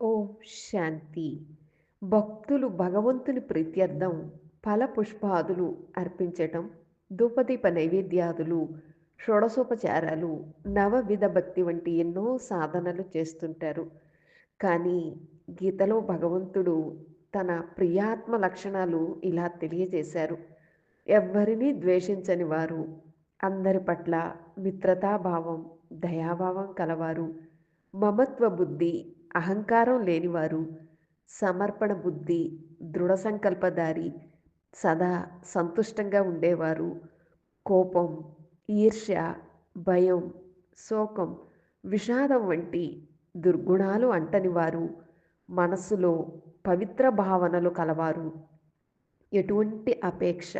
ఓం శాంతి. భక్తులు భగవంతుని ప్రీత్యర్థం ఫల పుష్పాదులు అర్పించటం, ధూపదీప నైవేద్యాదులు, షోడశోపచారాలు, నవవిధ భక్తి వంటి ఎన్నో సాధనలు చేస్తుంటారు. కానీ గీతలో భగవంతుడు తన ప్రియాత్మ లక్షణాలు ఇలా తెలియజేశారు. ఎవ్వరినీ ద్వేషించని వారు, అందరి పట్ల మిత్రతాభావం, దయాభావం కలవారు, మమత్వ బుద్ధి, అహంకారం లేనివారు, సమర్పణ బుద్ధి, దృఢ సంకల్పదారి, సదా సంతుష్టంగా ఉండేవారు, కోపం, ఈర్ష్య, భయం, శోకం, విషాదం వంటి దుర్గుణాలు అంటనివారు, మనస్సులో పవిత్ర భావనలు కలవారు, ఎటువంటి అపేక్ష,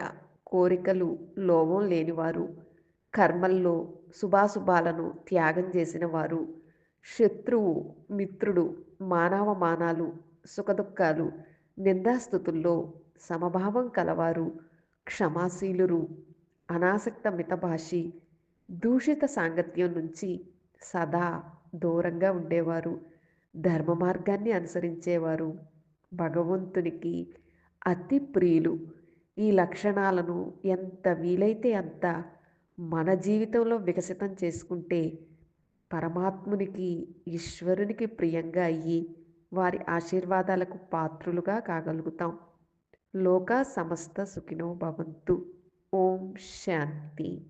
కోరికలు, లోభం లేనివారు, కర్మల్లో శుభాశుభాలను త్యాగం చేసిన వారు, శత్రువు, మిత్రుడు, మానవమానాలు, సుఖదుఖాలు, నిందాస్థుతుల్లో సమభావం కలవారు, క్షమాశీలురు, అనాసక్త మితభాషి, దూషిత సాంగత్యం నుంచి సదా దూరంగా ఉండేవారు, ధర్మ మార్గాన్ని అనుసరించేవారు, భగవంతునికి అతి ప్రియులు. ఈ లక్షణాలను ఎంత వీలైతే అంత మన జీవితంలో వికసితం చేసుకుంటే పరమాత్మునికి, ఈశ్వరునికి ప్రియంగా అయ్యి వారి ఆశీర్వాదాలకు పాత్రులుగా కాగలుగుతాం. లోకా సమస్త సుఖినో భవంతు. ఓం శాంతి.